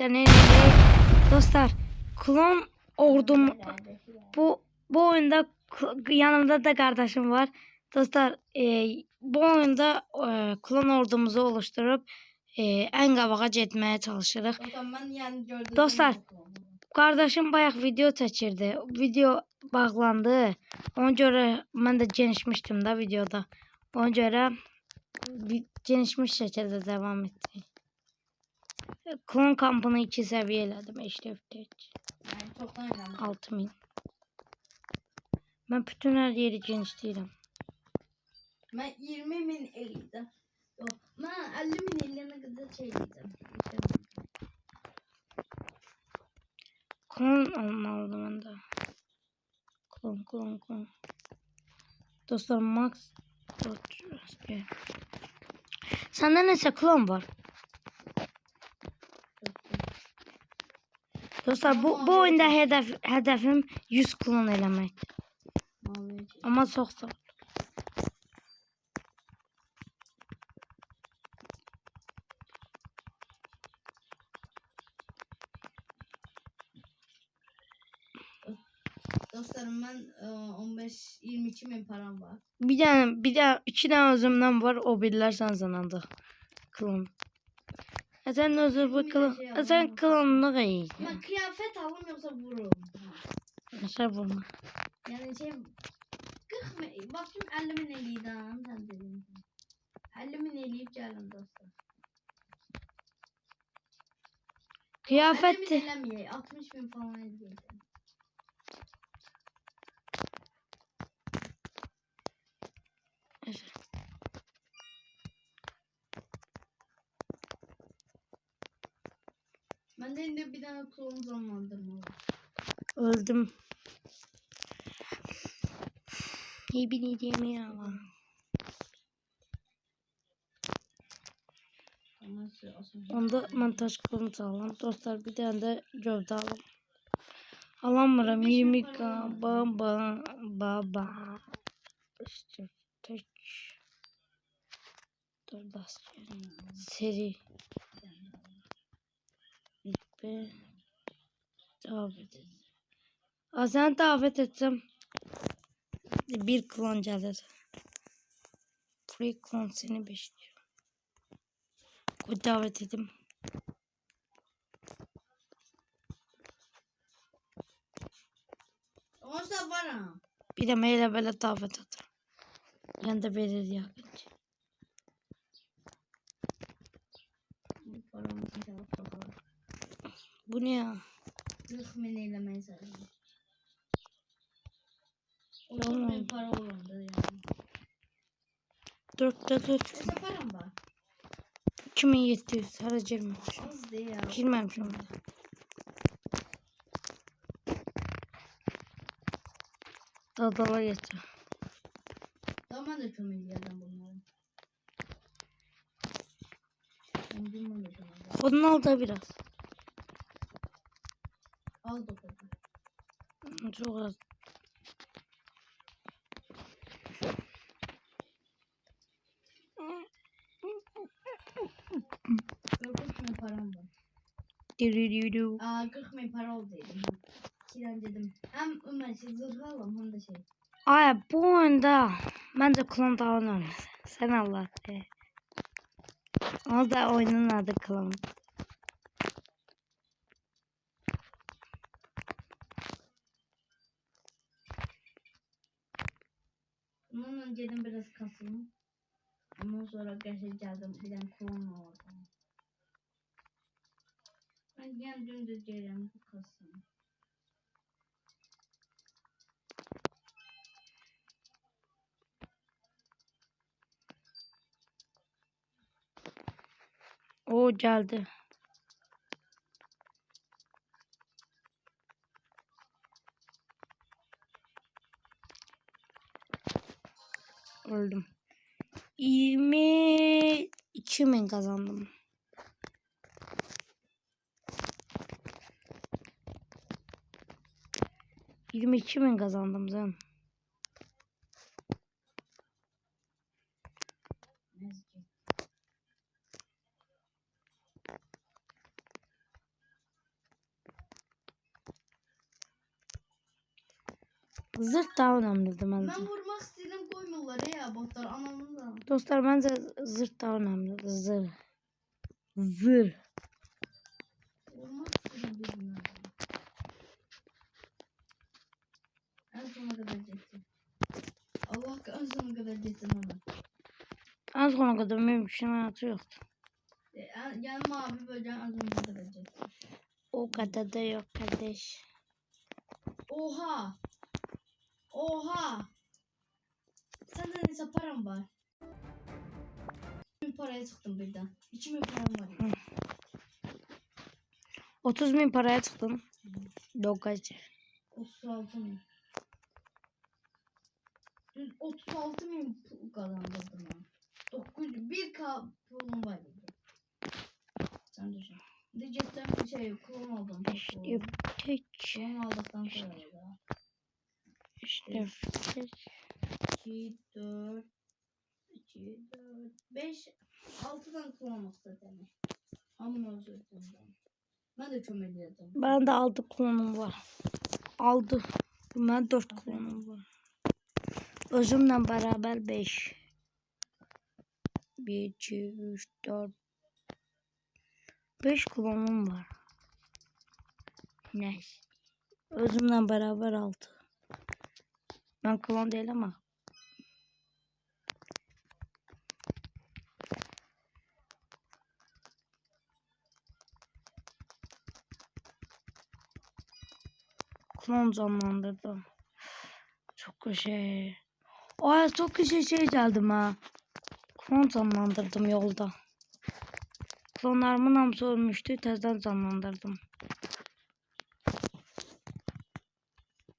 ne? Dostlar, klon ordum bu oyunda yanımda da kardeşim var. Dostlar, bu oyunda klon ordumuzu oluşturup en qabağa getməyə çalışırıq. Dostlar, kardeşim bayaq video çəkirdi. Video bağlandı. Ona görə mən də genişmişdim da videoda. Ona görə genişmiş şəkildə devam etdik. Klon kampını 2 səviyyə elədim. HDF-dik. 6000. Mən bütün hər yeri genişləyirəm. Mən 20.000 eləydim. Yox, mən 50.000 eləyənə qədər şey eləydim. Klon almalıdır məndə. Klon. Dostlar, max 400. Səndə neçə klon var? Dostlar, bu oyunda hədəfim 100 klon eləmək. Amma çox zor. Dostlarım, mən 15-22.000 param var. Bir də 2 dənə özümdən var, o birlər sənzənəndə. Klon. Sən özü bu klon. Sən klonluq iyi. Mən kıyafet alım yoksa vururum. Nəsə vurma. Yani şey 40 bakayım 50.000 eləydim sən dedin. 50.000 eləyib gəlin dostlar. Kıyafet 50.000 eləməyək, 60.000 falan eləyəcəm. Ben de indi bir tane klon canlandırma var. Öldüm. İyi bileceğim ya. Onda montaj kılıç alalım. Dostlar, bir tane de gövde alalım. Alamıram 20k. Baba. İşte tek. Dur bas. Seri. Be. Davet et. Sen davet etsem. Bir klon gelir. Free klon seni bekliyor. Koy davet edeyim. Olsa bana. Bir de maile böyle davet atar. Yani de verir ya. Bu ne ya? 40.000 eylemeyi sayıyorum. 30.000 para olurdu yani. 4'te 4. Neyse param var. 2700 harcaymış. Az değil ya. Girmemişim. Dala getir. Tamam da kömürlerden bunları. Kodunu al da biraz. Az da koydum. Çok az. Param var. 40.000 para oldu dedim. İkiden dedim. Hem Ömer zırh alalım hem de şey. Ay, bu oyunda bence klon da oynamaz. Sen Allah de. O da oyunun adı klon. Bunun önceden biraz kasayım. Ondan sonra gerçekten bir tane klon oldu. Ben yani dümdüz geleceğim bu kasayım. O geldi. Öldüm. 22.000 kazandım. $22.000 kazandım sen. Zırt daha önemlidir bence. Ben vurmak istedim koymuyorlar ya botlar anamın da. Dostlar bence zırt daha önemlidir. Zır. Zır. Vurmak istedim birbirine. En sona kadar geçsin. Allah en sona kadar geçsin ama. Az sonra kadar mümkün hayatı yoktu. Yani mavi bölgen en sona kadar geçsin. O kadar da yok kardeş. Oha. Oha. Sende neyse param var. 1000 paraya çıktım birden. 2000 param var. 30.000 paraya çıktın. Dokacı. 36 bin. 36 bin kazandırdım ben. 1K pulum var. Sen düşün. Diyecekten bir şey kulum aldım. İşte tek. Kulum aldıktan sonra da. İşte tek. 2, 4, 2, 4, 5, 6 tane kullanmak zaten. Ama özür dilerim. Ben de çömeli yazdım. Ben de 6 klonum var. Aldı. Ben 4 klonum var. Özümle beraber 5. 1, 2, 3, 4. 5 klonum var. Ne? Özümle beraber 6. Ben klon değil ama. Klon canlandırdım. Çok şey. Aa çok şey geldim ha. Klon canlandırdım yolda. Klonlarımın hamısı ölmüştü. Tezden canlandırdım.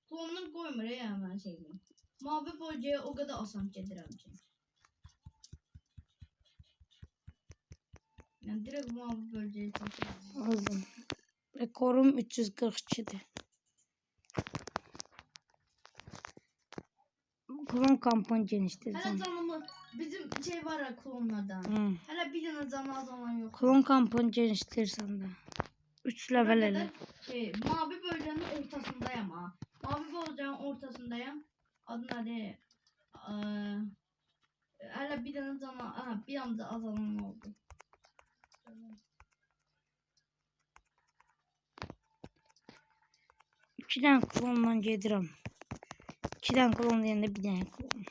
Klonları koymur ya hemen şeyini. Mavi bölgeye o kadar asan gedirəm ki. Yani direkt mavi bölgeye çekiyorum. Aldım. Rekorum 342'di. Klon kampanya Hele genişledim. canımı bizim şey var ya klonlardan. Hele bir tane canı azalan yok. Klon kampanya genişletirsen de. 3 level Ne ele. kadar mavi bölgenin ortasındayım ha. Mavi bölgenin ortasındayım. Adı ne? Hele bir tane canı bir anda azalan oldu. İki tane klonla gedirəm. 2 tane klon yerine bir tane klon.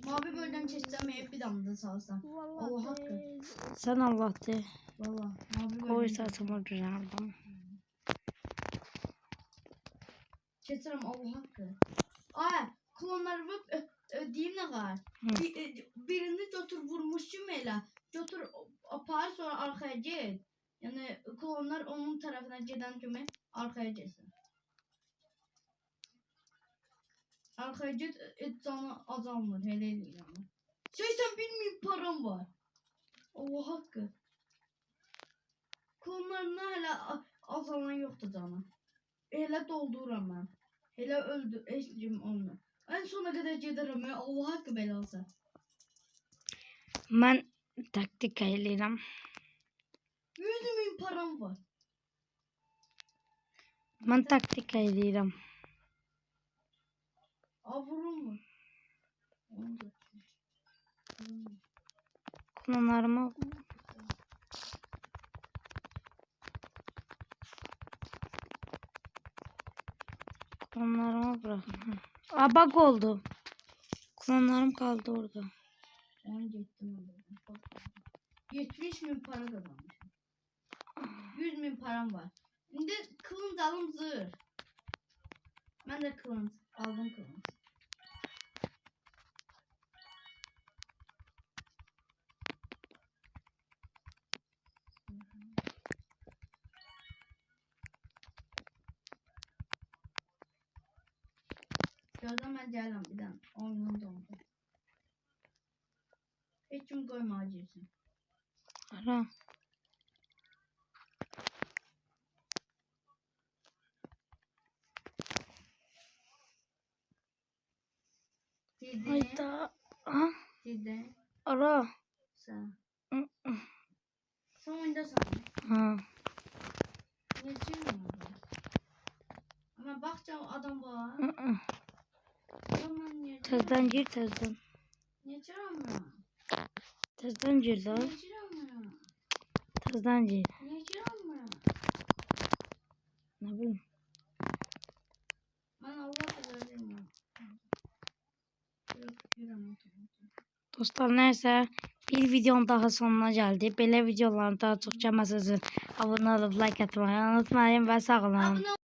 Mavi bölgeden çeşitlenmeye bir damla salsam. Allah hakkı. Sen Allah de. Valla mavi Koy bölgeden saçıma düzeldim. çeşitlerim Allah hakkı. Klonları diyeyim ne kadar. Birini götür vurmuşum elə. Götür apar sonra arkaya git. Yani klonlar onun tarafına giden kimi arkaya gitsin. Arkaya git canı azalmır hele yani. 81.000 param var. Allah hakkı. Klonlarına hele azalan yoktu canı. Hele doldururam ben. Hele öldü eşlim onu. En sona kadar giderim ya Allah hakkı belası. Ben taktik eləyirəm. 100.000 param var. Ben taktik eləyirəm. Vurur mu? Klonlarımı bırakın. Aa bak oldu. Klonlarım kaldı orada. 70.000 para kazanmışım. 100.000 param var. Şimdi kılınç alım zırh. Ben de kılınç aldım kılınç. Birazdan ben geldim bir tane. 10 gün dondu. Hiç kim koyma acıyorsun. Ara. Dedi. Hayda. Ha? Dedi. Ara. Sen. Hı, Sen oynadasın. Ha. Niye çekmiyorsun? Ama bakacağım adam var. Hı, hı. Zaman niye Tezden gir tezden. Niye çekmiyorsun? Tezden gir lan. Niye çekmiyorsun? Tezden gir. Niye çekmiyorsun? Ne bileyim. Ben Allah bilir. Dostlar neyse bir videonun daha sonuna geldi. Belə videoların daha çok gəlməsi üçün abunə olub like atmayı unutmayın və sağ olun. Abone